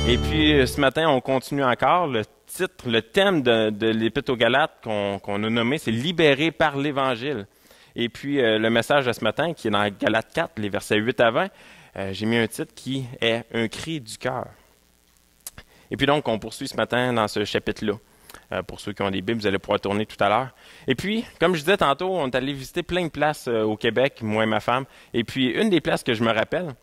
Et puis, ce matin, on continue encore. Le thème de l'Épître aux Galates qu'on a nommé, c'est « Libéré par l'Évangile ». Et puis, le message de ce matin, qui est dans Galates 4, les versets 8 à 20, j'ai mis un titre qui est « Un cri du cœur ». Et puis donc, on poursuit ce matin dans ce chapitre-là. Pour ceux qui ont des Bibles, vous allez pouvoir tourner tout à l'heure. Et puis, comme je disais tantôt, on est allé visiter plein de places au Québec, moi et ma femme. Et puis, une des places que je me rappelle,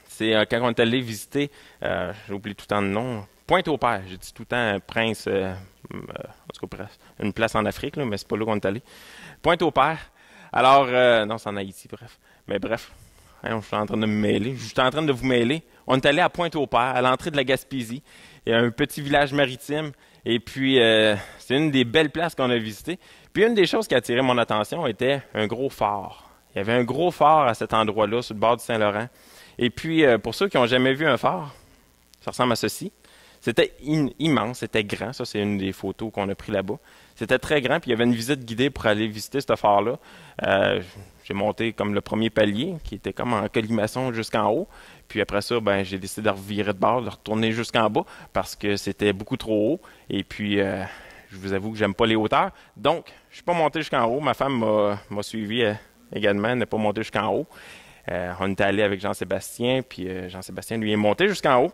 c'est quand on est allé visiter, j'ai oublié tout le temps le nom, Pointe-au-Père. J'ai dit tout le temps Prince, en tout cas, une place en Afrique, là, mais c'est pas là qu'on est allé. Pointe-au-Père. Alors, non, c'est en Haïti, bref. Mais bref, je suis en train de me mêler. Je suis en train de vous mêler. On est allé à Pointe-au-Père, à l'entrée de la Gaspésie. Il y a un petit village maritime. Et puis, c'est une des belles places qu'on a visitées. Puis, une des choses qui a attiré mon attention était un gros phare. Il y avait un gros phare à cet endroit-là, sur le bord du Saint-Laurent. Et puis, pour ceux qui n'ont jamais vu un phare, ça ressemble à ceci. C'était immense, c'était grand. Ça, c'est une des photos qu'on a prises là-bas. C'était très grand, puis il y avait une visite guidée pour aller visiter ce phare-là. J'ai monté comme le premier palier, qui était comme en colimaçon jusqu'en haut. Puis après ça, j'ai décidé de revirer de bord, de retourner jusqu'en bas, parce que c'était beaucoup trop haut. Et puis, je vous avoue que j'aime pas les hauteurs. Donc, je suis pas monté jusqu'en haut. Ma femme m'a suivi également, elle n'est pas montée jusqu'en haut. On était allé avec Jean-Sébastien, puis Jean-Sébastien, lui, est monté jusqu'en haut.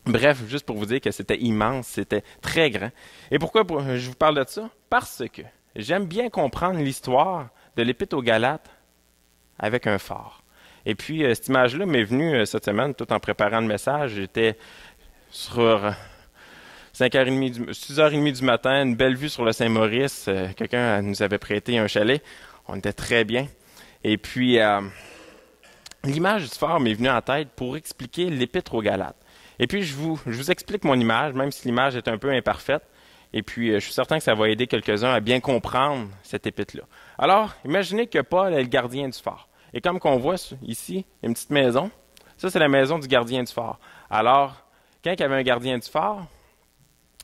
Bref, juste pour vous dire que c'était immense, c'était très grand. Et pourquoi je vous parle de ça? Parce que j'aime bien comprendre l'histoire de l'Épître aux Galates avec un phare. Et puis, cette image-là m'est venue cette semaine, tout en préparant le message. J'étais sur 6h30 du matin, une belle vue sur le Saint-Maurice. Quelqu'un nous avait prêté un chalet. On était très bien. Et puis, l'image du phare m'est venue en tête pour expliquer l'Épître aux Galates. Et puis, je vous explique mon image, même si l'image est un peu imparfaite. Et puis, je suis certain que ça va aider quelques-uns à bien comprendre cette épître-là. Alors, imaginez que Paul est le gardien du phare. Et comme qu'on voit ici, une petite maison, ça, c'est la maison du gardien du phare. Alors, quand il y avait un gardien du phare,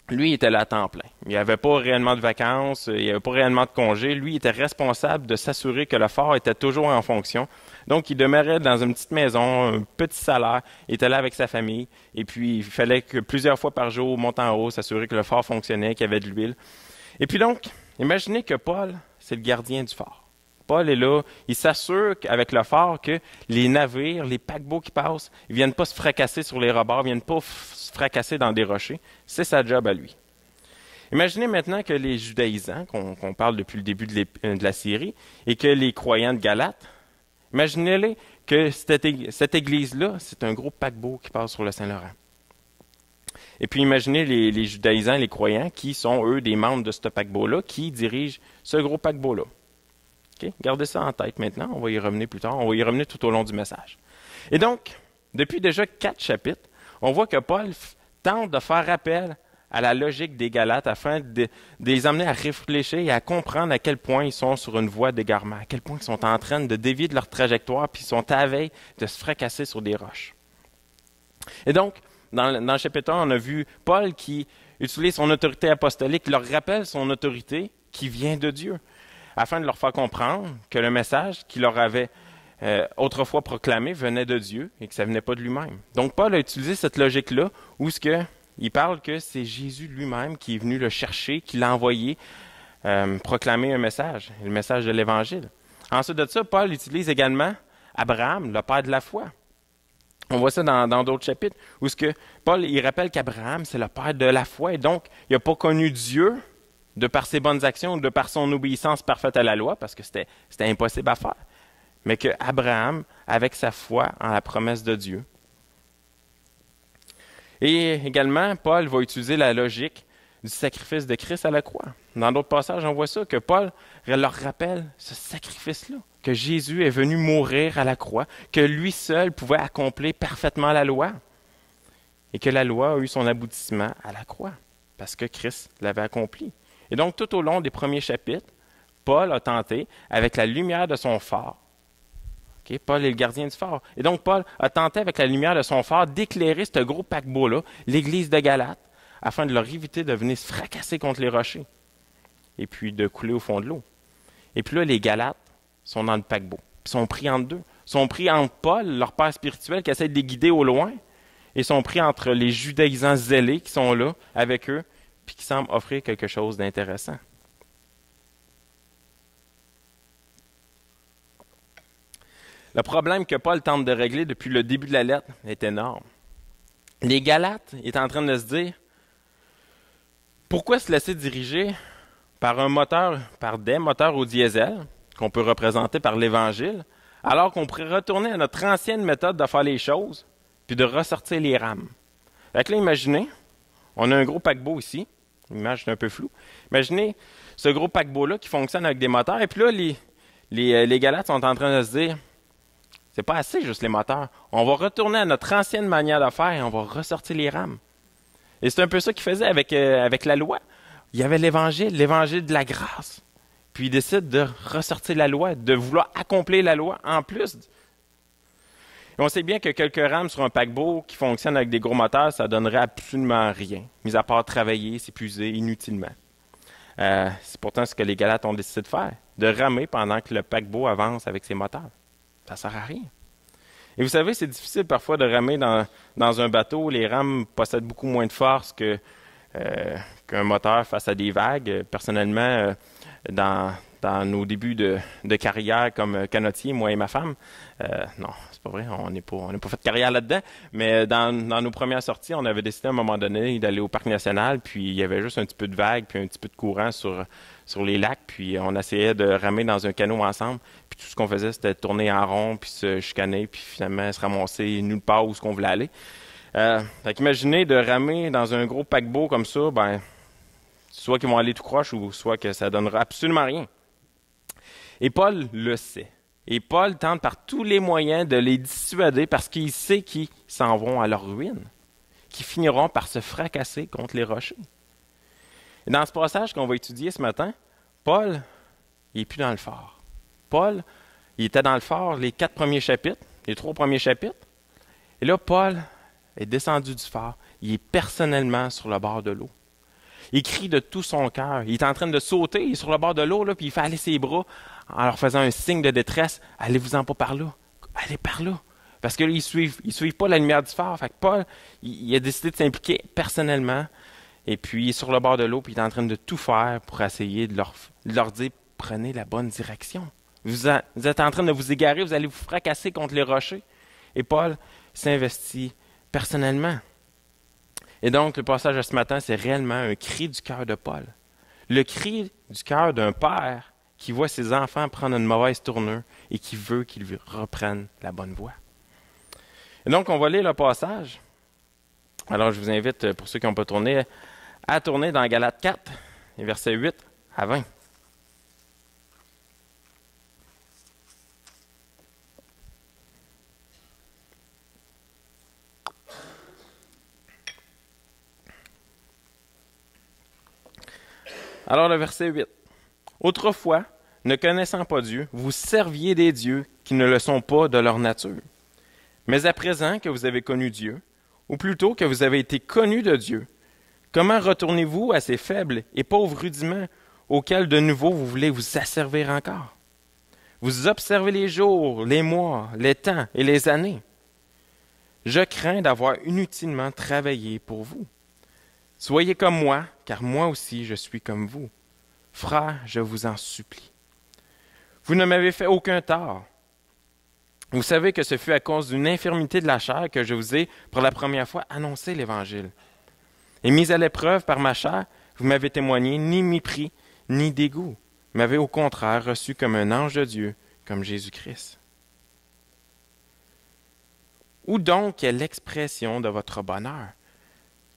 lui, il était là à temps plein. Il n'y avait pas réellement de vacances, il n'y avait pas réellement de congés. Lui, il était responsable de s'assurer que le phare était toujours en fonction. Donc, il demeurait dans une petite maison, un petit salaire, il était là avec sa famille. Et puis, il fallait que plusieurs fois par jour, monte en haut, s'assurer que le phare fonctionnait, qu'il y avait de l'huile. Et puis donc, imaginez que Paul, c'est le gardien du phare. Paul est là, il s'assure avec le phare que les navires, les paquebots qui passent, ils ne viennent pas se fracasser sur les rebords, ils ne viennent pas se fracasser dans des rochers. C'est sa job à lui. Imaginez maintenant que les judaïsants, qu'on parle depuis le début de la série, et que les croyants de Galates, imaginez-les que cette église-là, c'est un gros paquebot qui passe sur le Saint-Laurent. Et puis imaginez les judaïsants, les croyants, qui sont, eux, des membres de ce paquebot-là, qui dirigent ce gros paquebot-là. Okay? Gardez ça en tête maintenant, on va y revenir plus tard, on va y revenir tout au long du message. Et donc, depuis déjà 4 chapitres, on voit que Paul tente de faire appel à la logique des Galates afin de les amener à réfléchir et à comprendre à quel point ils sont sur une voie d'égarement, à quel point ils sont en train de dévier de leur trajectoire puis ils sont à la veille de se fracasser sur des roches. Et donc, dans le chapitre 1, on a vu Paul qui utilise son autorité apostolique, leur rappelle son autorité qui vient de Dieu, afin de leur faire comprendre que le message qu'il leur avait autrefois proclamé venait de Dieu et que ça ne venait pas de lui-même. Donc, Paul a utilisé cette logique-là où il parle que c'est Jésus lui-même qui est venu le chercher, qui l'a envoyé proclamer un message, le message de l'Évangile. Ensuite de ça, Paul utilise également Abraham, le père de la foi. On voit ça dans d'autres chapitres, où Paul il rappelle qu'Abraham, c'est le père de la foi, et donc il n'a pas connu Dieu de par ses bonnes actions, de par son obéissance parfaite à la loi, parce que c'était impossible à faire, mais qu'Abraham, avec sa foi en la promesse de Dieu. Et également, Paul va utiliser la logique du sacrifice de Christ à la croix. Dans d'autres passages, on voit ça, que Paul leur rappelle ce sacrifice-là, que Jésus est venu mourir à la croix, que lui seul pouvait accomplir parfaitement la loi, et que la loi a eu son aboutissement à la croix, parce que Christ l'avait accompli. Et donc, tout au long des premiers chapitres, Paul a tenté, avec la lumière de son phare, okay, Paul est le gardien du phare, et donc Paul a tenté, avec la lumière de son phare, d'éclairer ce gros paquebot-là, l'église de Galate, afin de leur éviter de venir se fracasser contre les rochers, et puis de couler au fond de l'eau. Et puis là, les Galates sont dans le paquebot, ils sont pris entre deux, ils sont pris entre Paul, leur père spirituel, qui essaie de les guider au loin, et sont pris entre les judaïsants zélés qui sont là avec eux, puis qui semblent offrir quelque chose d'intéressant. Le problème que Paul tente de régler depuis le début de la lettre est énorme. Les Galates étaient en train de se dire, pourquoi se laisser diriger par des moteurs au diesel, qu'on peut représenter par l'Évangile, alors qu'on pourrait retourner à notre ancienne méthode de faire les choses, puis de ressortir les rames. Fait que là, imaginez, on a un gros paquebot ici, l'image est un peu floue. Imaginez ce gros paquebot-là qui fonctionne avec des moteurs, et puis là, les Galates sont en train de se dire, c'est pas assez juste les moteurs. On va retourner à notre ancienne manière de faire et on va ressortir les rames. Et c'est un peu ça qu'ils faisaient avec la loi. Il y avait l'évangile de la grâce. Puis ils décident de ressortir la loi, de vouloir accomplir la loi en plus. Et on sait bien que quelques rames sur un paquebot qui fonctionne avec des gros moteurs, ça donnerait absolument rien, mis à part travailler, s'épuiser inutilement. C'est pourtant ce que les Galates ont décidé de faire, de ramer pendant que le paquebot avance avec ses moteurs. Ça ne sert à rien. Et vous savez, c'est difficile parfois de ramer dans un bateau. Les rames possèdent beaucoup moins de force qu'un moteur face à des vagues. Personnellement, dans nos débuts de carrière comme canotier, moi et ma femme, non, c'est pas vrai, on n'a pas fait de carrière là-dedans, mais dans nos premières sorties, on avait décidé à un moment donné d'aller au parc national, puis il y avait juste un petit peu de vagues, puis un petit peu de courant sur les lacs, puis on essayait de ramer dans un canot ensemble, puis tout ce qu'on faisait, c'était de tourner en rond, puis se chicaner, puis finalement se ramasser nulle part où ce qu'on voulait aller. Fait qu'imaginez de ramer dans un gros paquebot comme ça, ben, soit qu'ils vont aller tout croche, ou soit que ça donnera absolument rien. Et Paul le sait. Et Paul tente par tous les moyens de les dissuader parce qu'il sait qu'ils s'en vont à leur ruine, qu'ils finiront par se fracasser contre les rochers. Et dans ce passage qu'on va étudier ce matin, Paul, il n'est plus dans le phare. Paul, il était dans le phare les 4 premiers chapitres, les 3 premiers chapitres. Et là, Paul est descendu du phare. Il est personnellement sur le bord de l'eau. Il crie de tout son cœur. Il est en train de sauter, il est sur le bord de l'eau, là, puis il fait aller ses bras en leur faisant un signe de détresse. Allez-vous-en pas par là. Allez par là. Parce que là, ils suivent pas la lumière du phare. Fait que Paul, il a décidé de s'impliquer personnellement. Et puis, il est sur le bord de l'eau, puis il est en train de tout faire pour essayer de leur dire, prenez la bonne direction. Vous êtes en train de vous égarer, vous allez vous fracasser contre les rochers. Et Paul s'investit personnellement. Et donc, le passage de ce matin, c'est réellement un cri du cœur de Paul. Le cri du cœur d'un père qui voit ses enfants prendre une mauvaise tournure et qui veut qu'ils reprennent la bonne voie. Et donc, on va lire le passage. Alors, je vous invite, pour ceux qui n'ont pas tourné, à tourner dans Galates 4, versets 8 à 20. Alors, le verset 8. « Autrefois, ne connaissant pas Dieu, vous serviez des dieux qui ne le sont pas de leur nature. Mais à présent que vous avez connu Dieu, ou plutôt que vous avez été connus de Dieu, comment retournez-vous à ces faibles et pauvres rudiments auxquels de nouveau vous voulez vous asservir encore? Vous observez les jours, les mois, les temps et les années. Je crains d'avoir inutilement travaillé pour vous. Soyez comme moi, car moi aussi je suis comme vous. Frères, je vous en supplie. Vous ne m'avez fait aucun tort. Vous savez que ce fut à cause d'une infirmité de la chair que je vous ai, pour la première fois, annoncé l'Évangile. Et mis à l'épreuve par ma chair, vous m'avez témoigné ni mépris, ni dégoût. Vous m'avez au contraire reçu comme un ange de Dieu, comme Jésus-Christ. Où donc est l'expression de votre bonheur?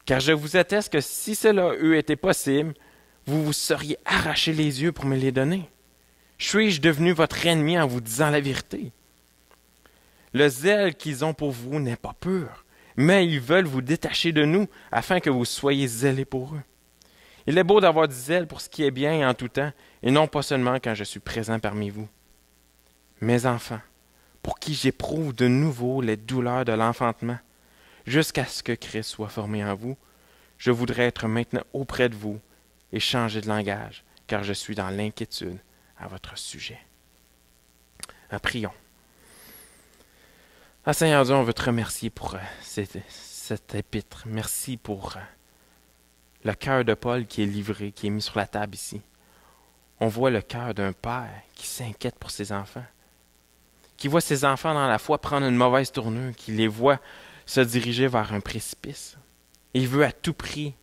Car je vous atteste que si cela eût été possible, vous vous seriez arraché les yeux pour me les donner. Suis-je devenu votre ennemi en vous disant la vérité? Le zèle qu'ils ont pour vous n'est pas pur, mais ils veulent vous détacher de nous afin que vous soyez zélés pour eux. Il est beau d'avoir du zèle pour ce qui est bien en tout temps, et non pas seulement quand je suis présent parmi vous. Mes enfants, pour qui j'éprouve de nouveau les douleurs de l'enfantement, jusqu'à ce que Christ soit formé en vous, je voudrais être maintenant auprès de vous et changer de langage, car je suis dans l'inquiétude à votre sujet. Prions. Seigneur Dieu, on veut te remercier pour cette cette épître. Merci pour le cœur de Paul qui est livré, qui est mis sur la table ici. On voit le cœur d'un père qui s'inquiète pour ses enfants, qui voit ses enfants dans la foi prendre une mauvaise tournure, qui les voit se diriger vers un précipice. Et il veut à tout prix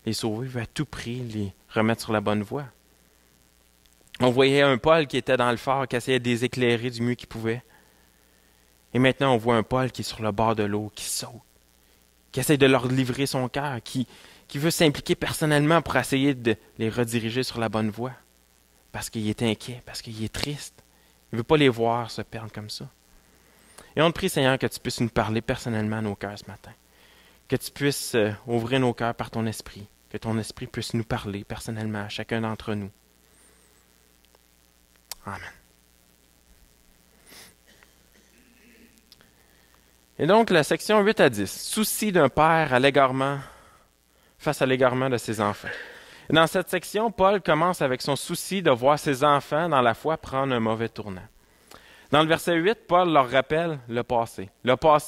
les sauver, il veut à tout prix les remettre sur la bonne voie. On voyait un Paul qui était dans le phare, qui essayait de les éclairer du mieux qu'il pouvait. Et maintenant, on voit un Paul qui est sur le bord de l'eau, qui saute, qui essaie de leur livrer son cœur, qui veut s'impliquer personnellement pour essayer de les rediriger sur la bonne voie. Parce qu'il est inquiet, parce qu'il est triste. Il ne veut pas les voir se perdre comme ça. Et on te prie, Seigneur, que tu puisses nous parler personnellement à nos cœurs ce matin. Que tu puisses ouvrir nos cœurs par ton esprit. Que ton esprit puisse nous parler personnellement à chacun d'entre nous. Amen. Et donc, la section 8 à 10. Souci d'un père à l'égarement, face à l'égarement de ses enfants. Et dans cette section, Paul commence avec son souci de voir ses enfants dans la foi prendre un mauvais tournant. Dans le verset 8, Paul leur rappelle le passé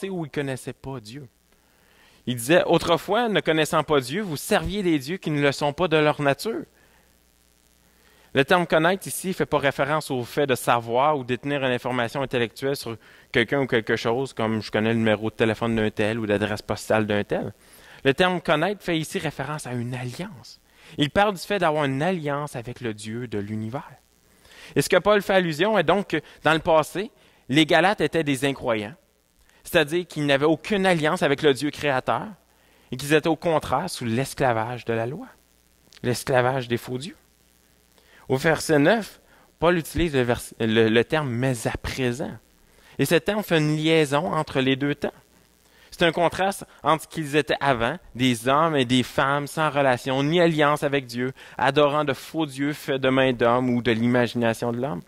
où ils ne connaissaient pas Dieu. Il disait, autrefois, ne connaissant pas Dieu, vous serviez des dieux qui ne le sont pas de leur nature. Le terme connaître ici ne fait pas référence au fait de savoir ou détenir une information intellectuelle sur quelqu'un ou quelque chose, comme je connais le numéro de téléphone d'un tel ou l'adresse postale d'un tel. Le terme connaître fait ici référence à une alliance. Il parle du fait d'avoir une alliance avec le Dieu de l'univers. Et ce que Paul fait allusion est donc que dans le passé, les Galates étaient des incroyants, c'est-à-dire qu'ils n'avaient aucune alliance avec le Dieu créateur et qu'ils étaient au contraire sous l'esclavage de la loi, l'esclavage des faux dieux. Au verset 9, Paul utilise le terme « mais à présent ». Et ce terme fait une liaison entre les deux temps. C'est un contraste entre ce qu'ils étaient avant, des hommes et des femmes sans relation ni alliance avec Dieu, adorant de faux dieux faits de main d'homme ou de l'imagination de l'homme.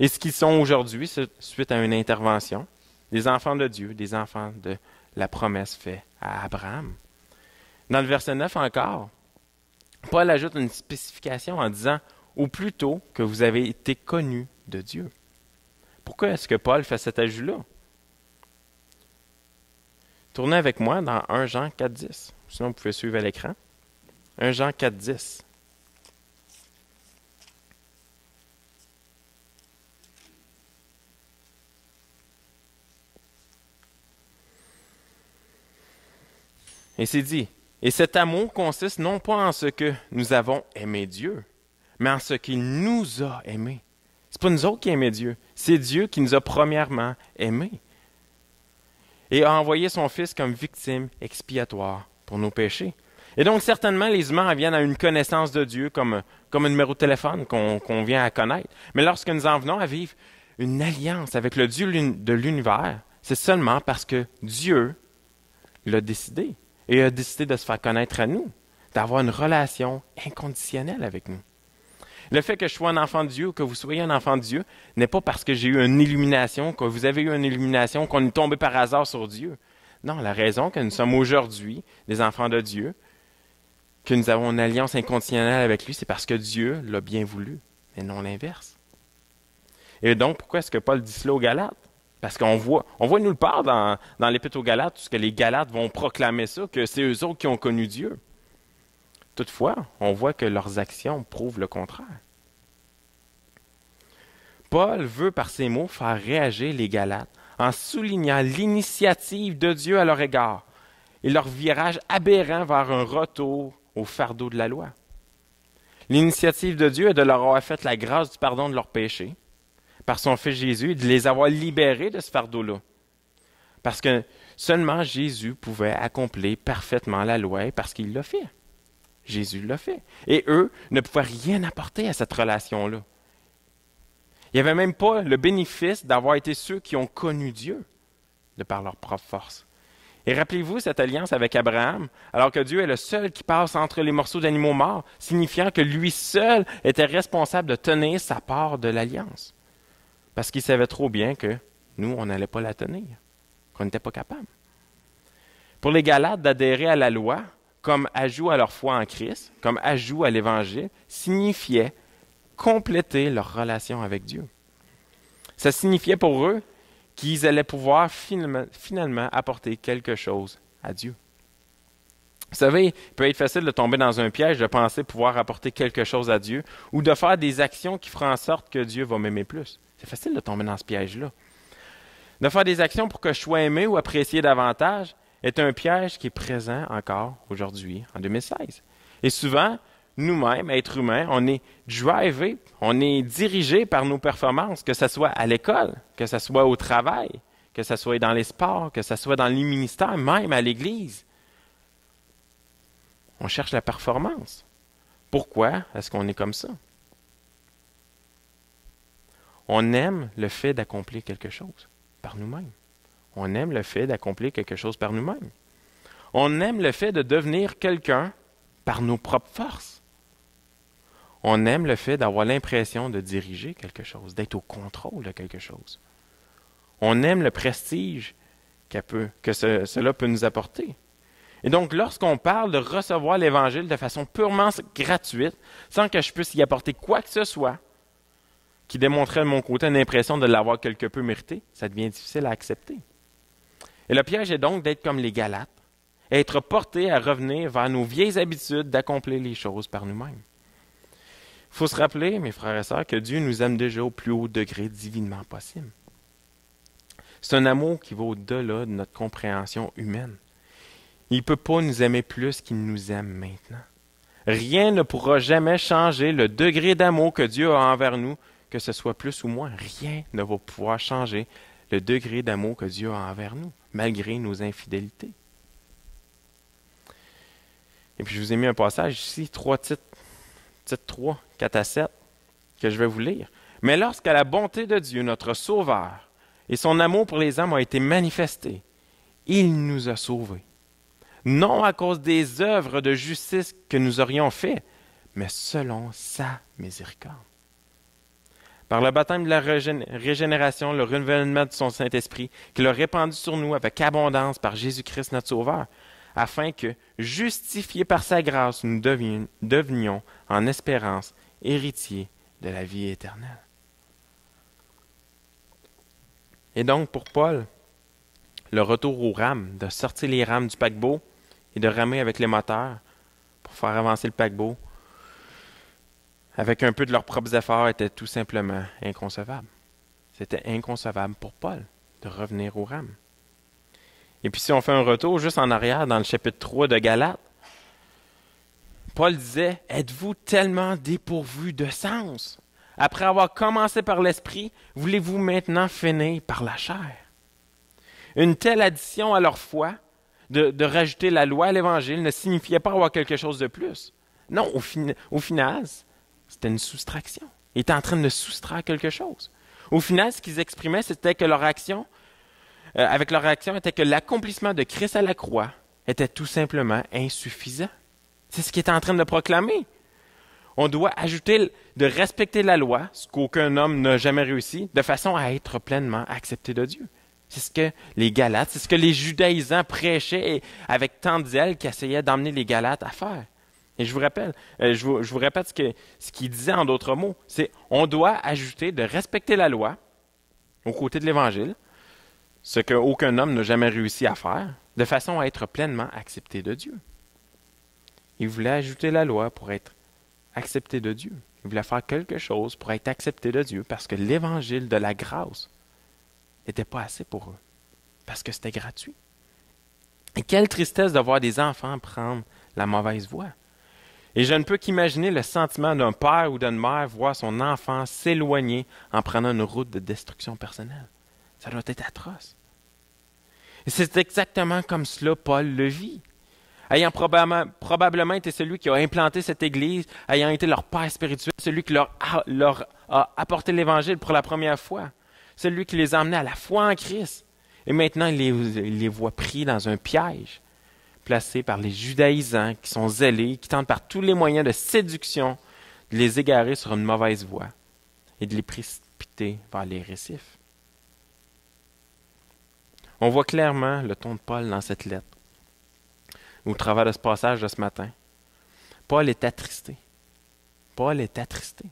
Et ce qu'ils sont aujourd'hui, suite à une intervention, des enfants de Dieu, des enfants de la promesse faite à Abraham. Dans le verset 9 encore, Paul ajoute une spécification en disant « ou plutôt que vous avez été connus de Dieu ». Pourquoi est-ce que Paul fait cet ajout-là? Tournez avec moi dans 1 Jean 4,10. Sinon, vous pouvez suivre à l'écran. 1 Jean 4,10. Et c'est dit, « Et cet amour consiste non pas en ce que nous avons aimé Dieu, mais en ce qu'il nous a aimés. » C'est pas nous autres qui aimons Dieu, c'est Dieu qui nous a premièrement aimés et a envoyé son Fils comme victime expiatoire pour nos péchés. Et donc, certainement, les humains viennent à une connaissance de Dieu comme un numéro de téléphone qu'on vient à connaître. Mais lorsque nous en venons à vivre une alliance avec le Dieu de l'univers, c'est seulement parce que Dieu l'a décidé et a décidé de se faire connaître à nous, d'avoir une relation inconditionnelle avec nous. Le fait que je sois un enfant de Dieu ou que vous soyez un enfant de Dieu n'est pas parce que j'ai eu une illumination, que vous avez eu une illumination, qu'on est tombé par hasard sur Dieu. Non, la raison que nous sommes aujourd'hui des enfants de Dieu, que nous avons une alliance inconditionnelle avec lui, c'est parce que Dieu l'a bien voulu, mais non l'inverse. Et donc, pourquoi est-ce que Paul dit cela aux Galates? Parce qu'on voit nulle part dans l'Épître aux Galates, puisque les Galates vont proclamer ça, que c'est eux autres qui ont connu Dieu. Toutefois, on voit que leurs actions prouvent le contraire. Paul veut par ces mots faire réagir les Galates en soulignant l'initiative de Dieu à leur égard et leur virage aberrant vers un retour au fardeau de la loi. L'initiative de Dieu est de leur avoir fait la grâce du pardon de leurs péchés par son Fils Jésus et de les avoir libérés de ce fardeau-là. Parce que seulement Jésus pouvait accomplir parfaitement la loi et parce qu'il l'a fait. Jésus l'a fait. Et eux ne pouvaient rien apporter à cette relation-là. Il n'y avait même pas le bénéfice d'avoir été ceux qui ont connu Dieu de par leur propre force. Et rappelez-vous cette alliance avec Abraham, alors que Dieu est le seul qui passe entre les morceaux d'animaux morts, signifiant que lui seul était responsable de tenir sa part de l'alliance. Parce qu'il savait trop bien que nous, on n'allait pas la tenir, qu'on n'était pas capable. Pour les Galates, d'adhérer à la loi, comme ajout à leur foi en Christ, comme ajout à l'Évangile, signifiait compléter leur relation avec Dieu. Ça signifiait pour eux qu'ils allaient pouvoir finalement apporter quelque chose à Dieu. Vous savez, il peut être facile de tomber dans un piège, de penser pouvoir apporter quelque chose à Dieu ou de faire des actions qui feront en sorte que Dieu va m'aimer plus. C'est facile de tomber dans ce piège-là. De faire des actions pour que je sois aimé ou apprécié davantage est un piège qui est présent encore aujourd'hui, en 2016. Et souvent, nous-mêmes, êtres humains, on est drivés, on est dirigés par nos performances, que ce soit à l'école, que ce soit au travail, que ce soit dans les sports, que ce soit dans les ministères, même à l'Église. On cherche la performance. Pourquoi est-ce qu'on est comme ça? On aime le fait d'accomplir quelque chose par nous-mêmes. On aime le fait d'accomplir quelque chose par nous-mêmes. On aime le fait de devenir quelqu'un par nos propres forces. On aime le fait d'avoir l'impression de diriger quelque chose, d'être au contrôle de quelque chose. On aime le prestige cela peut nous apporter. Et donc, lorsqu'on parle de recevoir l'Évangile de façon purement gratuite, sans que je puisse y apporter quoi que ce soit, qui démontrait de mon côté une impression de l'avoir quelque peu mérité, ça devient difficile à accepter. Et le piège est donc d'être comme les Galates, être porté à revenir vers nos vieilles habitudes d'accomplir les choses par nous-mêmes. Il faut se rappeler, mes frères et sœurs, que Dieu nous aime déjà au plus haut degré divinement possible. C'est un amour qui va au-delà de notre compréhension humaine. Il ne peut pas nous aimer plus qu'il nous aime maintenant. Rien ne pourra jamais changer le degré d'amour que Dieu a envers nous, que ce soit plus ou moins. Rien ne va pouvoir changer le degré d'amour que Dieu a envers nous, malgré nos infidélités. Et puis je vous ai mis un passage ici, 3 titres 3, 4 à 7, que je vais vous lire. « Mais lorsque la bonté de Dieu, notre Sauveur, et son amour pour les hommes a été manifesté, il nous a sauvés. Non à cause des œuvres de justice que nous aurions faites, mais selon sa miséricorde. Par le baptême de la régénération, le renouvellement de son Saint-Esprit, qu'il a répandu sur nous avec abondance par Jésus-Christ notre Sauveur, afin que, justifiés par sa grâce, nous devenions en espérance héritiers de la vie éternelle. » Et donc, pour Paul, le retour aux rames, de sortir les rames du paquebot et de ramer avec les moteurs pour faire avancer le paquebot, avec un peu de leurs propres efforts, était tout simplement inconcevable. C'était inconcevable pour Paul de revenir aux rames. Et puis si on fait un retour juste en arrière dans le chapitre 3 de Galates, Paul disait « Êtes-vous tellement dépourvus de sens? Après avoir commencé par l'esprit, voulez-vous maintenant finir par la chair? » Une telle addition à leur foi, de rajouter la loi à l'Évangile, ne signifiait pas avoir quelque chose de plus. Non, au final, c'était une soustraction. Ils étaient en train de soustraire quelque chose. Au final, ce qu'ils exprimaient, c'était que leur action, avec leur action, était que l'accomplissement de Christ à la croix était tout simplement insuffisant. C'est ce qu'ils étaient en train de proclamer. On doit ajouter de respecter la loi, ce qu'aucun homme n'a jamais réussi, de façon à être pleinement accepté de Dieu. C'est ce que les Galates, c'est ce que les judaïsants prêchaient avec tant de zèle qu'ils essayaient d'emmener les Galates à faire. Et je vous rappelle, je vous répète ce qu'il disait en d'autres mots, c'est on doit ajouter de respecter la loi aux côtés de l'Évangile, ce qu'aucun homme n'a jamais réussi à faire, de façon à être pleinement accepté de Dieu. Il voulait ajouter la loi pour être accepté de Dieu. Il voulait faire quelque chose pour être accepté de Dieu parce que l'Évangile de la grâce n'était pas assez pour eux, parce que c'était gratuit. Et quelle tristesse de voir des enfants prendre la mauvaise voie. Et je ne peux qu'imaginer le sentiment d'un père ou d'une mère voir son enfant s'éloigner en prenant une route de destruction personnelle. Ça doit être atroce. Et c'est exactement comme cela Paul le vit. Ayant probablement été celui qui a implanté cette Église, ayant été leur père spirituel, celui qui leur a apporté l'Évangile pour la première fois, celui qui les a emmenés à la foi en Christ. Et maintenant, il les voit pris dans un piège, placé par les judaïsants qui sont zélés, qui tentent par tous les moyens de séduction de les égarer sur une mauvaise voie et de les précipiter vers les récifs. On voit clairement le ton de Paul dans cette lettre, au travers de ce passage de ce matin. Paul est attristé. Paul est attristé.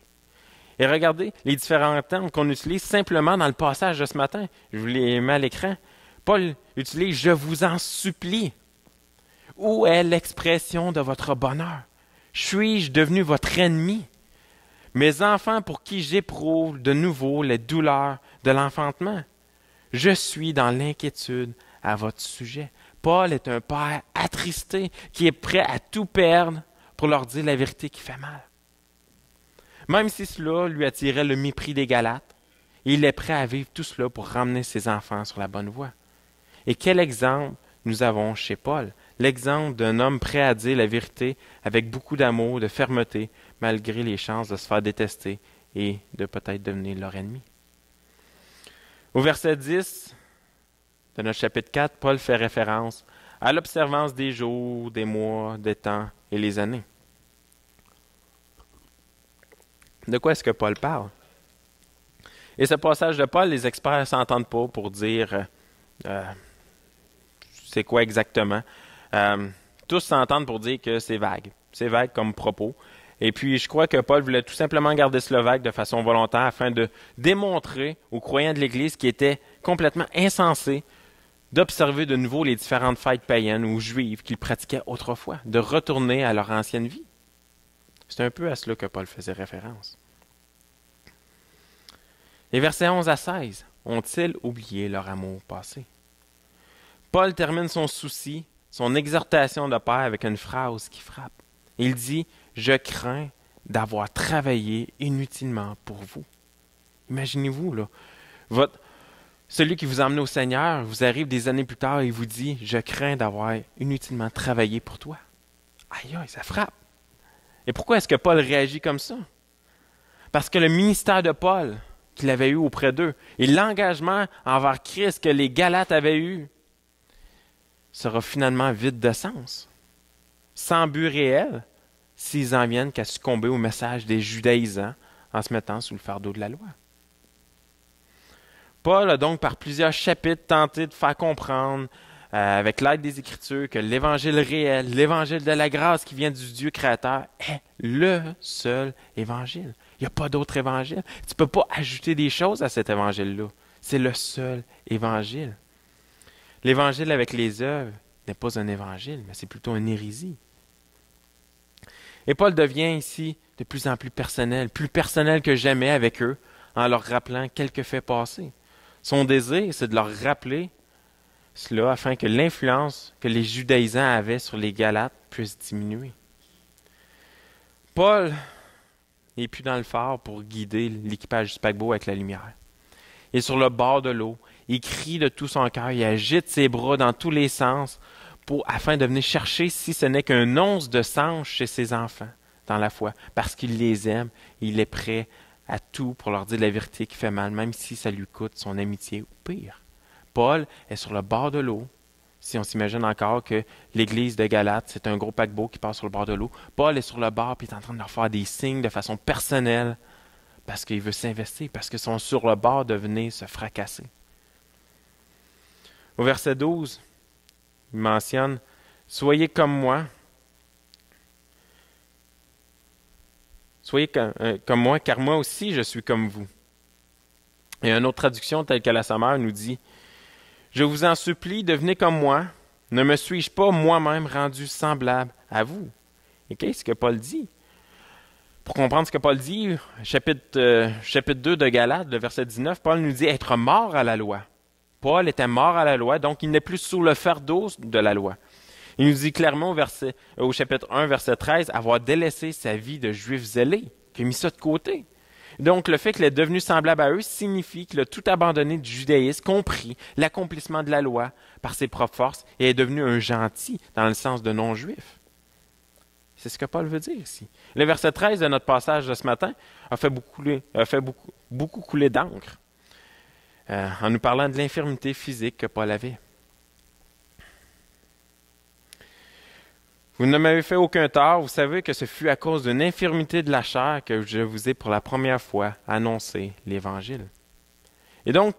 Et regardez les différents termes qu'on utilise simplement dans le passage de ce matin. Je vous les mets à l'écran. Paul utilise « je vous en supplie ». Où est l'expression de votre bonheur? Suis-je devenu votre ennemi? Mes enfants pour qui j'éprouve de nouveau les douleurs de l'enfantement? Je suis dans l'inquiétude à votre sujet. Paul est un père attristé qui est prêt à tout perdre pour leur dire la vérité qui fait mal. Même si cela lui attirait le mépris des Galates, il est prêt à vivre tout cela pour ramener ses enfants sur la bonne voie. Et quel exemple nous avons chez Paul? L'exemple d'un homme prêt à dire la vérité avec beaucoup d'amour, de fermeté, malgré les chances de se faire détester et de peut-être devenir leur ennemi. Au verset 10 de notre chapitre 4, Paul fait référence à l'observance des jours, des mois, des temps et les années. De quoi est-ce que Paul parle? Et ce passage de Paul, les experts ne s'entendent pas pour dire c'est quoi exactement. Tous s'entendent pour dire que c'est vague. C'est vague comme propos. Et puis, je crois que Paul voulait tout simplement garder cela vague de façon volontaire afin de démontrer aux croyants de l'Église qui étaient complètement insensés d'observer de nouveau les différentes fêtes païennes ou juives qu'ils pratiquaient autrefois, de retourner à leur ancienne vie. C'est un peu à cela que Paul faisait référence. Les versets 11 à 16 ont-ils oublié leur amour passé? Paul termine son souci, son exhortation de père avec une phrase qui frappe. Il dit « Je crains d'avoir travaillé inutilement pour vous. » Imaginez-vous, là, celui qui vous a emmené au Seigneur vous arrive des années plus tard et il vous dit « Je crains d'avoir inutilement travaillé pour toi. » Aïe, aïe, ça frappe. Et pourquoi est-ce que Paul réagit comme ça? Parce que le ministère de Paul qu'il avait eu auprès d'eux et l'engagement envers Christ que les Galates avaient eu sera finalement vide de sens, sans but réel, s'ils en viennent qu'à succomber au message des judaïsants en se mettant sous le fardeau de la loi. Paul a donc par plusieurs chapitres tenté de faire comprendre avec l'aide des Écritures que l'Évangile réel, l'Évangile de la grâce qui vient du Dieu créateur est le seul Évangile. Il n'y a pas d'autre Évangile. Tu ne peux pas ajouter des choses à cet Évangile-là. C'est le seul Évangile. L'Évangile avec les œuvres n'est pas un Évangile, mais c'est plutôt une hérésie. Et Paul devient ici de plus en plus personnel que jamais avec eux, en leur rappelant quelques faits passés. Son désir, c'est de leur rappeler cela afin que l'influence que les judaïsants avaient sur les Galates puisse diminuer. Paul n'est plus dans le phare pour guider l'équipage du paquebot avec la lumière. Il est sur le bord de l'eau, il crie de tout son cœur, il agite ses bras dans tous les sens afin de venir chercher, si ce n'est qu'un once de sang chez ses enfants dans la foi, parce qu'il les aime, il est prêt à tout pour leur dire la vérité qui fait mal, même si ça lui coûte son amitié ou pire. Paul est sur le bord de l'eau. Si on s'imagine encore que l'église de Galate, c'est un gros paquebot qui passe sur le bord de l'eau, Paul est sur le bord et est en train de leur faire des signes de façon personnelle parce qu'il veut s'investir, parce qu'ils sont sur le bord de venir se fracasser. Au verset 12, il mentionne « Soyez comme moi, car moi aussi je suis comme vous. » Et une autre traduction, telle que la Sommaire, nous dit « Je vous en supplie, devenez comme moi, ne me suis-je pas moi-même rendu semblable à vous? » Et qu'est-ce que Paul dit? Pour comprendre ce que Paul dit, chapitre 2 de Galates, le verset 19, Paul nous dit être mort à la loi. Paul était mort à la loi, donc il n'est plus sous le fardeau de la loi. Il nous dit clairement au chapitre 1, verset 13, avoir délaissé sa vie de juif zélé, qu'il a mis ça de côté. Donc, le fait qu'il est devenu semblable à eux signifie qu'il a tout abandonné du judaïsme, compris l'accomplissement de la loi par ses propres forces et est devenu un gentil dans le sens de non-juif. C'est ce que Paul veut dire ici. Le verset 13 de notre passage de ce matin a fait beaucoup couler d'encre en nous parlant de l'infirmité physique que Paul avait. Vous ne m'avez fait aucun tort, vous savez que ce fut à cause d'une infirmité de la chair que je vous ai pour la première fois annoncé l'Évangile. Et donc,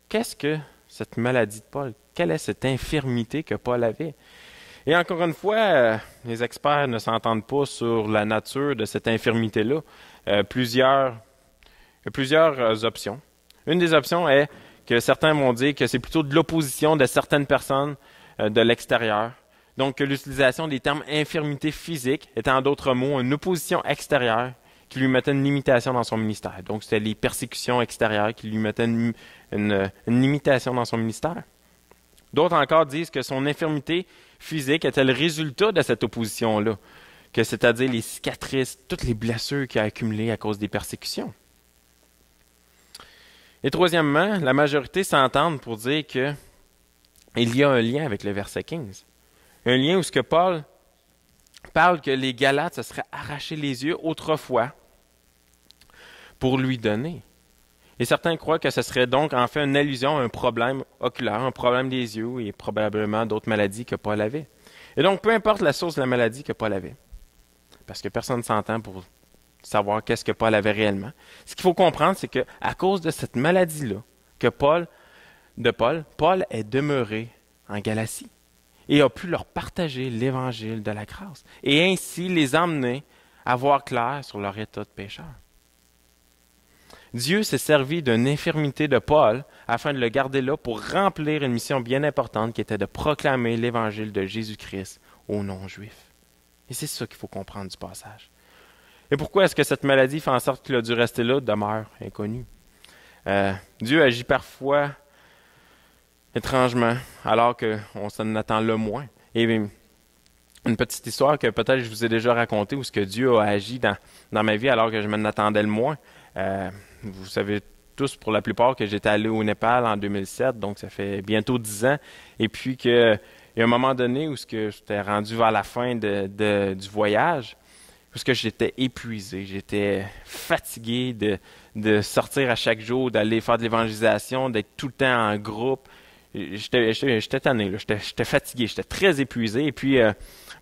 qu'est-ce que cette maladie de Paul? Quelle est cette infirmité que Paul avait? Et encore une fois, les experts ne s'entendent pas sur la nature de cette infirmité-là. Il y a plusieurs options. Une des options est que certains vont dire que c'est plutôt de l'opposition de certaines personnes de l'extérieur, Donc, que l'utilisation des termes infirmité physique était en d'autres mots une opposition extérieure qui lui mettait une limitation dans son ministère. Donc, c'était les persécutions extérieures qui lui mettaient une limitation dans son ministère. D'autres encore disent que son infirmité physique était le résultat de cette opposition-là, que c'est-à-dire les cicatrices, toutes les blessures qu'il a accumulées à cause des persécutions. Et troisièmement, la majorité s'entend pour dire qu'il y a un lien avec le verset 15. Un lien où ce que Paul parle que les Galates se seraient arrachés les yeux autrefois pour lui donner. Et certains croient que ce serait donc en fait une allusion à un problème oculaire, un problème des yeux et probablement d'autres maladies que Paul avait. Et donc, peu importe la source de la maladie que Paul avait, parce que personne ne s'entend pour savoir qu'est-ce que Paul avait réellement. Ce qu'il faut comprendre, c'est qu'à cause de cette maladie-là, Paul est demeuré en Galatie et a pu leur partager l'évangile de la grâce et ainsi les emmener à voir clair sur leur état de pécheur. Dieu s'est servi d'une infirmité de Paul afin de le garder là pour remplir une mission bien importante qui était de proclamer l'évangile de Jésus-Christ aux non-juifs. Et c'est ça qu'il faut comprendre du passage. Et pourquoi est-ce que cette maladie fait en sorte qu'il a dû rester là demeure inconnue? Dieu agit parfois étrangement, alors qu'on s'en attend le moins. Et une petite histoire que peut-être je vous ai déjà racontée, où ce que Dieu a agi dans ma vie alors que je m'en attendais le moins. Vous savez tous pour la plupart que j'étais allé au Népal en 2007, donc ça fait bientôt 10 ans. Et puis il y a un moment donné où j'étais rendu vers la fin du voyage, où j'étais épuisé, j'étais fatigué de sortir à chaque jour, d'aller faire de l'évangélisation, d'être tout le temps en groupe. J'étais tanné, j'étais fatigué, j'étais très épuisé. Et puis,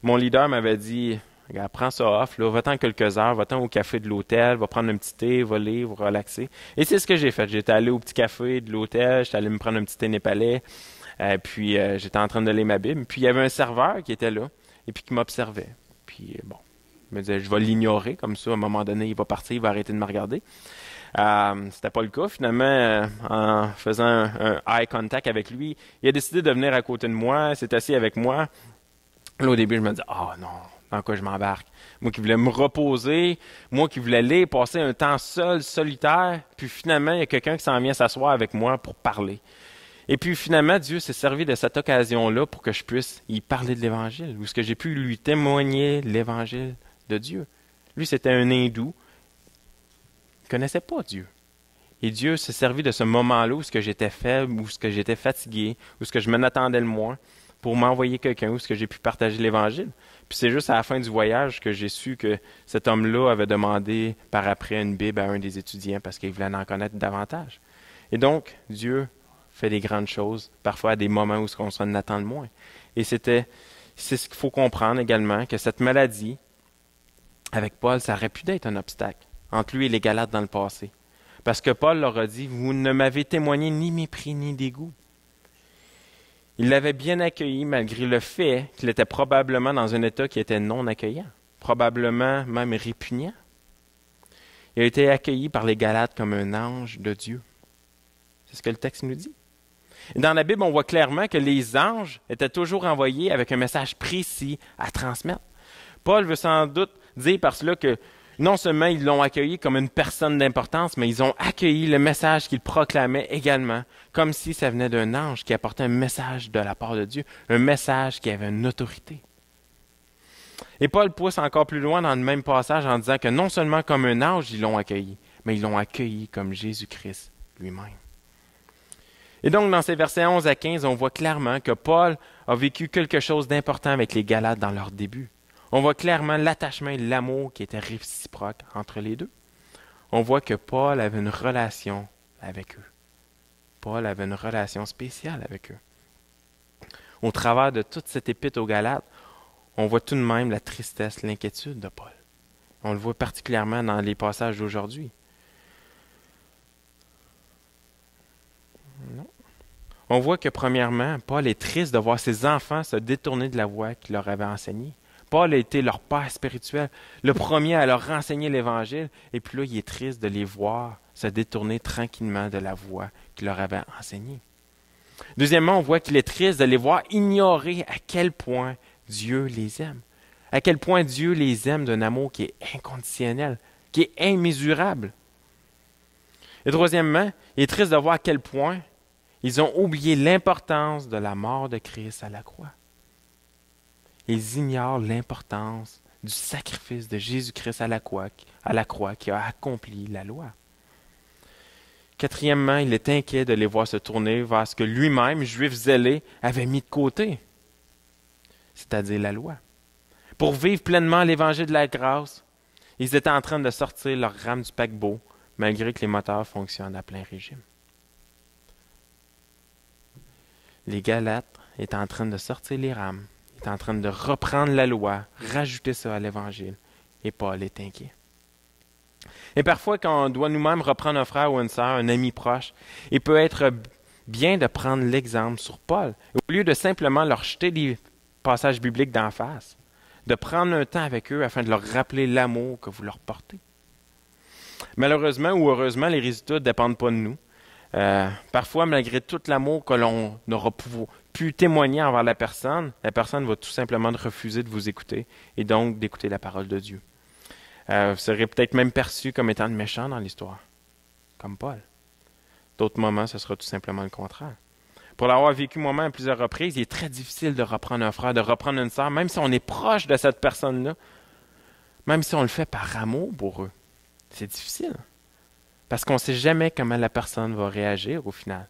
mon leader m'avait dit, regarde, prends ça off, là, va-t'en quelques heures, va-t'en au café de l'hôtel, va prendre un petit thé, va lire, va relaxer. Et c'est ce que j'ai fait. J'étais allé au petit café de l'hôtel, j'étais allé me prendre un petit thé népalais, puis j'étais en train de lire ma Bible. Puis il y avait un serveur qui était là, et puis qui m'observait. Puis bon, je me disais, je vais l'ignorer, comme ça, à un moment donné, il va partir, il va arrêter de me regarder. C'était pas le cas. Finalement, en faisant un eye contact avec lui, il a décidé de venir à côté de moi, s'est assis avec moi. Là, au début, je me disais, non, dans quoi je m'embarque? Moi qui voulais me reposer, moi qui voulais aller passer un temps seul, solitaire, puis finalement, il y a quelqu'un qui s'en vient s'asseoir avec moi pour parler. Et puis finalement, Dieu s'est servi de cette occasion-là pour que je puisse y parler de l'Évangile, ou ce que j'ai pu lui témoigner l'Évangile de Dieu. Lui, c'était un hindou. Il ne connaissait pas Dieu. Et Dieu s'est servi de ce moment-là où j'étais faible, où j'étais fatigué, où je m'en attendais le moins, pour m'envoyer quelqu'un, où j'ai pu partager l'Évangile. Puis c'est juste à la fin du voyage que j'ai su que cet homme-là avait demandé par après une Bible à un des étudiants parce qu'il voulait en connaître davantage. Et donc, Dieu fait des grandes choses, parfois à des moments où on s'en attend le moins. Et c'est ce qu'il faut comprendre également, que cette maladie, avec Paul, ça aurait pu être un obstacle entre lui et les Galates dans le passé. Parce que Paul leur a dit, vous ne m'avez témoigné ni mépris ni dégoût. Il l'avait bien accueilli malgré le fait qu'il était probablement dans un état qui était non accueillant, probablement même répugnant. Il a été accueilli par les Galates comme un ange de Dieu. C'est ce que le texte nous dit. Et dans la Bible, on voit clairement que les anges étaient toujours envoyés avec un message précis à transmettre. Paul veut sans doute dire par cela que non seulement ils l'ont accueilli comme une personne d'importance, mais ils ont accueilli le message qu'il proclamait également, comme si ça venait d'un ange qui apportait un message de la part de Dieu, un message qui avait une autorité. Et Paul pousse encore plus loin dans le même passage en disant que non seulement comme un ange ils l'ont accueilli, mais ils l'ont accueilli comme Jésus-Christ lui-même. Et donc dans ces versets 11 à 15, on voit clairement que Paul a vécu quelque chose d'important avec les Galates dans leur début. On voit clairement l'attachement et l'amour qui était réciproque entre les deux. On voit que Paul avait une relation avec eux. Paul avait une relation spéciale avec eux. Au travers de toute cette épître aux Galates, on voit tout de même la tristesse, l'inquiétude de Paul. On le voit particulièrement dans les passages d'aujourd'hui. Non. On voit que premièrement, Paul est triste de voir ses enfants se détourner de la voie qu'il leur avait enseignée. Paul a été leur père spirituel, le premier à leur enseigner l'Évangile, et puis là, il est triste de les voir se détourner tranquillement de la voie qu'il leur avait enseignée. Deuxièmement, on voit qu'il est triste de les voir ignorer à quel point Dieu les aime. À quel point Dieu les aime d'un amour qui est inconditionnel, qui est immesurable. Et troisièmement, il est triste de voir à quel point ils ont oublié l'importance de la mort de Christ à la croix. Ils ignorent l'importance du sacrifice de Jésus-Christ à la croix qui a accompli la loi. Quatrièmement, il est inquiet de les voir se tourner vers ce que lui-même, juif zélé, avait mis de côté, c'est-à-dire la loi. Pour vivre pleinement l'évangile de la grâce, ils étaient en train de sortir leur rame du paquebot, malgré que les moteurs fonctionnent à plein régime. Les Galates étaient en train de sortir les rames, étaient en train de reprendre la loi, rajouter ça à l'Évangile, et Paul est inquiet. Et parfois, quand on doit nous-mêmes reprendre un frère ou une sœur, un ami proche, il peut être bien de prendre l'exemple sur Paul, au lieu de simplement leur jeter des passages bibliques d'en face, de prendre un temps avec eux afin de leur rappeler l'amour que vous leur portez. Malheureusement ou heureusement, les résultats ne dépendent pas de nous. Parfois, malgré tout l'amour que l'on aura pu témoigner envers la personne va tout simplement refuser de vous écouter et donc d'écouter la parole de Dieu. Vous serez peut-être même perçu comme étant méchant dans l'histoire, comme Paul. D'autres moments, ce sera tout simplement le contraire. Pour l'avoir vécu moi-même à plusieurs reprises, il est très difficile de reprendre un frère, de reprendre une sœur, même si on est proche de cette personne-là, même si on le fait par amour pour eux. C'est difficile. Parce qu'on ne sait jamais comment la personne va réagir au final.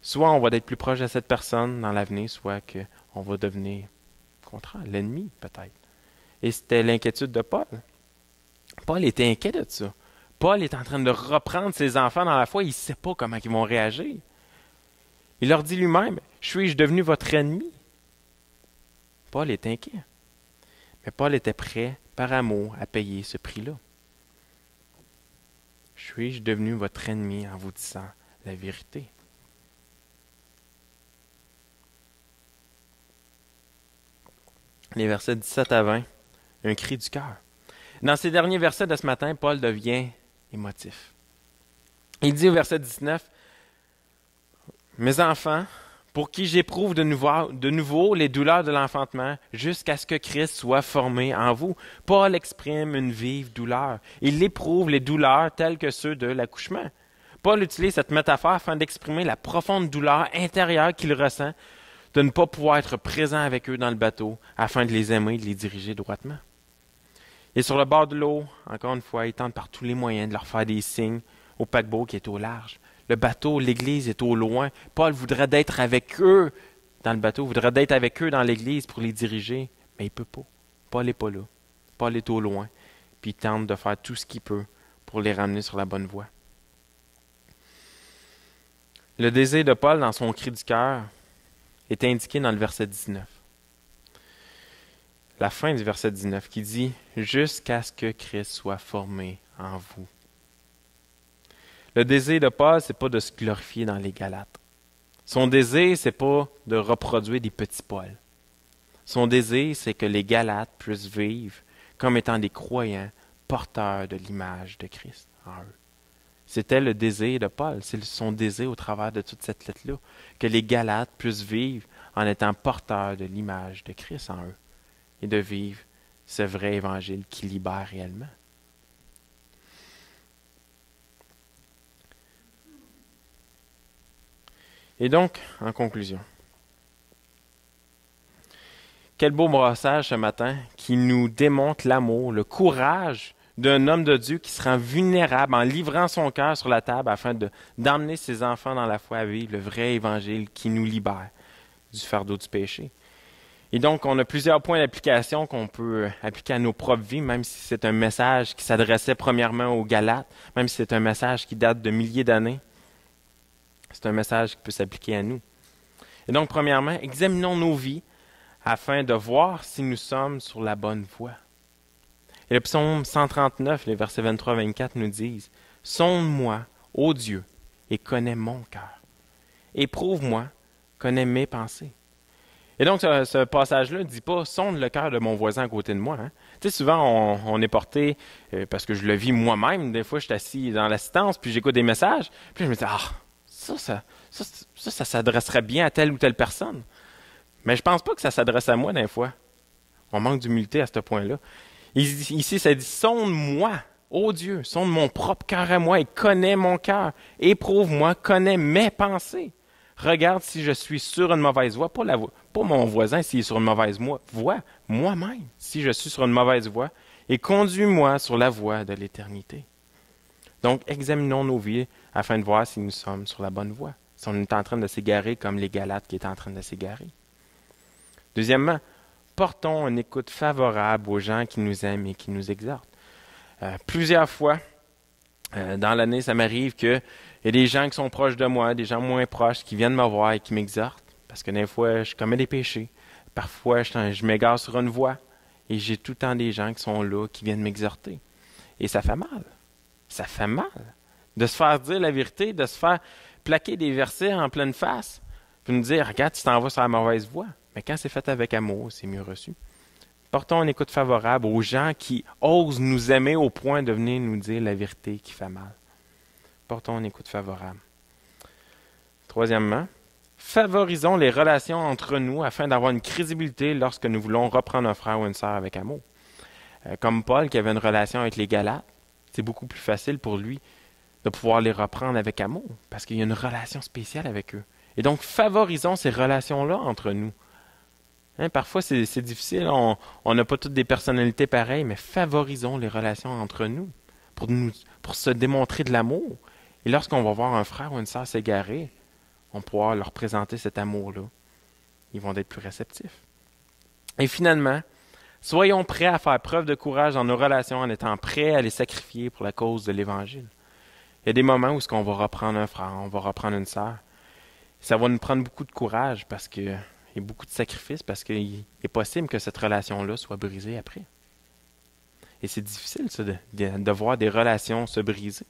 Soit on va être plus proche de cette personne dans l'avenir, soit qu'on va devenir, au contraire, l'ennemi peut-être. Et c'était l'inquiétude de Paul. Paul était inquiet de ça. Paul est en train de reprendre ses enfants dans la foi, il ne sait pas comment ils vont réagir. Il leur dit lui-même, « Suis-je devenu votre ennemi? » Paul est inquiet. Mais Paul était prêt, par amour, à payer ce prix-là. Suis-je devenu votre ennemi en vous disant la vérité? Les versets 17 à 20, un cri du cœur. Dans ces derniers versets de ce matin, Paul devient émotif. Il dit au verset 19, « Mes enfants, pour qui j'éprouve de nouveau les douleurs de l'enfantement, jusqu'à ce que Christ soit formé en vous. » Paul exprime une vive douleur. Il éprouve les douleurs telles que ceux de l'accouchement. Paul utilise cette métaphore afin d'exprimer la profonde douleur intérieure qu'il ressent de ne pas pouvoir être présent avec eux dans le bateau afin de les aimer et de les diriger droitement. Et sur le bord de l'eau, encore une fois, il tente par tous les moyens de leur faire des signes au paquebot qui est au large. Le bateau, l'Église est au loin. Paul voudrait d'être avec eux dans le bateau, voudrait d'être avec eux dans l'Église pour les diriger, mais il ne peut pas. Paul n'est pas là. Paul est au loin, puis il tente de faire tout ce qu'il peut pour les ramener sur la bonne voie. Le désir de Paul dans son cri du cœur est indiqué dans le verset 19. La fin du verset 19 qui dit « Jusqu'à ce que Christ soit formé en vous ». Le désir de Paul, ce n'est pas de se glorifier dans les Galates. Son désir, ce n'est pas de reproduire des petits Paul. Son désir, c'est que les Galates puissent vivre comme étant des croyants porteurs de l'image de Christ en eux. C'était le désir de Paul, c'est son désir au travers de toute cette lettre-là, que les Galates puissent vivre en étant porteurs de l'image de Christ en eux et de vivre ce vrai évangile qui libère réellement. Et donc, en conclusion, quel beau brassage ce matin qui nous démontre l'amour, le courage d'un homme de Dieu qui se rend vulnérable en livrant son cœur sur la table afin d'emmener ses enfants dans la foi à vivre le vrai évangile qui nous libère du fardeau du péché. Et donc, on a plusieurs points d'application qu'on peut appliquer à nos propres vies, même si c'est un message qui s'adressait premièrement aux Galates, même si c'est un message qui date de milliers d'années. C'est un message qui peut s'appliquer à nous. Et donc, premièrement, examinons nos vies afin de voir si nous sommes sur la bonne voie. Et le psaume 139, les versets 23-24 nous disent « Sonde-moi, ô Dieu, et connais mon cœur. Éprouve-moi, connais mes pensées. » Et donc, ce passage-là ne dit pas « Sonde le cœur de mon voisin à côté de moi. » Tu sais, souvent, on est porté, parce que je le vis moi-même, des fois, je suis assis dans l'assistance, puis j'écoute des messages, puis je me dis « Ah, ça s'adresserait bien à telle ou telle personne. » Mais je pense pas que ça s'adresse à moi des fois. On manque d'humilité à ce point-là. Ici, ça dit, sonde-moi, ô Dieu, sonde mon propre cœur à moi et connais mon cœur. Éprouve-moi, connais mes pensées. Regarde si je suis sur une mauvaise voie, pas mon voisin s'il est sur une mauvaise voie, moi-même si je suis sur une mauvaise voie, et conduis-moi sur la voie de l'éternité. Donc, examinons nos vies afin de voir si nous sommes sur la bonne voie, si on est en train de s'égarer comme les Galates qui étaient en train de s'égarer. Deuxièmement, portons une écoute favorable aux gens qui nous aiment et qui nous exhortent. Plusieurs fois dans l'année, ça m'arrive qu'il y a des gens qui sont proches de moi, des gens moins proches qui viennent me voir et qui m'exhortent, parce que des fois, je commets des péchés. Parfois, je m'égare sur une voie et j'ai tout le temps des gens qui sont là, qui viennent m'exhorter. Et ça fait mal. Ça fait mal de se faire dire la vérité, de se faire plaquer des versets en pleine face, puis nous dire, regarde, tu t'en vas sur la mauvaise voie. Mais quand c'est fait avec amour, c'est mieux reçu. Portons une écoute favorable aux gens qui osent nous aimer au point de venir nous dire la vérité qui fait mal. Portons une écoute favorable. Troisièmement, favorisons les relations entre nous afin d'avoir une crédibilité lorsque nous voulons reprendre un frère ou une sœur avec amour. Comme Paul qui avait une relation avec les Galates, c'est beaucoup plus facile pour lui de pouvoir les reprendre avec amour parce qu'il y a une relation spéciale avec eux. Et donc, favorisons ces relations-là entre nous. Parfois, c'est difficile, on n'a pas toutes des personnalités pareilles, mais favorisons les relations entre nous pour se démontrer de l'amour. Et lorsqu'on va voir un frère ou une sœur s'égarer, on pourra leur présenter cet amour-là. Ils vont être plus réceptifs. Et finalement, soyons prêts à faire preuve de courage dans nos relations en étant prêts à les sacrifier pour la cause de l'Évangile. Il y a des moments où on va reprendre un frère, on va reprendre une sœur. Ça va nous prendre beaucoup de courage parce que il y a beaucoup de sacrifices parce qu'il est possible que cette relation-là soit brisée après. Et c'est difficile, ça, de voir des relations se briser.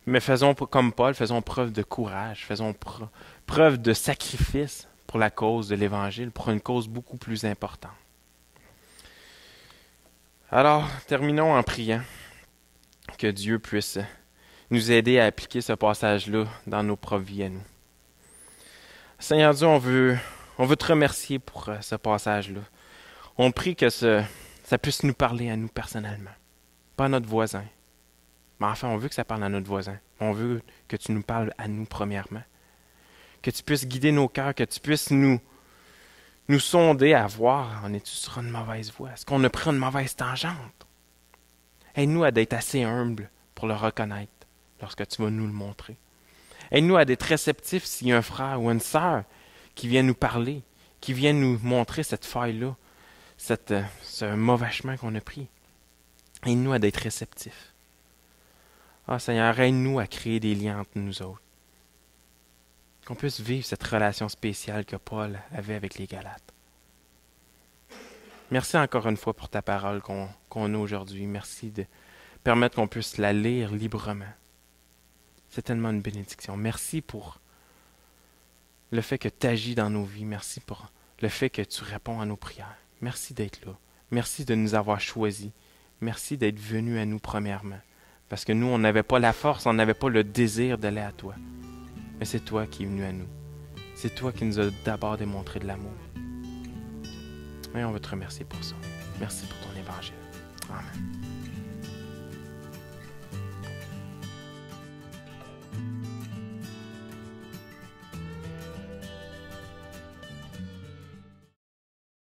Mais faisons comme Paul, faisons preuve de courage, faisons preuve de sacrifice pour la cause de l'Évangile, pour une cause beaucoup plus importante. Alors, terminons en priant que Dieu puisse nous aider à appliquer ce passage-là dans nos propres vies à nous. Seigneur Dieu, on veut te remercier pour ce passage-là. On prie que ça puisse nous parler à nous personnellement, pas à notre voisin. Mais enfin, on veut que ça parle à notre voisin. On veut que tu nous parles à nous premièrement. Que tu puisses guider nos cœurs, que tu puisses nous sonder à voir, on est-tu sur une mauvaise voie? Est-ce qu'on a pris une mauvaise tangente? Aide-nous à être assez humbles pour le reconnaître lorsque tu vas nous le montrer. Aide-nous à être réceptifs s'il y a un frère ou une sœur qui vient nous parler, qui vient nous montrer cette faille-là, ce mauvais chemin qu'on a pris. Aide-nous à être réceptifs. Ah Seigneur, aide-nous à créer des liens entre nous autres. Qu'on puisse vivre cette relation spéciale que Paul avait avec les Galates. Merci encore une fois pour ta parole qu'on a aujourd'hui. Merci de permettre qu'on puisse la lire librement. C'est tellement une bénédiction. Merci pour le fait que tu agis dans nos vies. Merci pour le fait que tu réponds à nos prières. Merci d'être là. Merci de nous avoir choisis. Merci d'être venu à nous premièrement. Parce que nous, on n'avait pas la force, on n'avait pas le désir d'aller à toi. Mais c'est toi qui es venu à nous. C'est toi qui nous as d'abord démontré de l'amour. Et on veut te remercier pour ça. Merci pour ton évangile. Amen.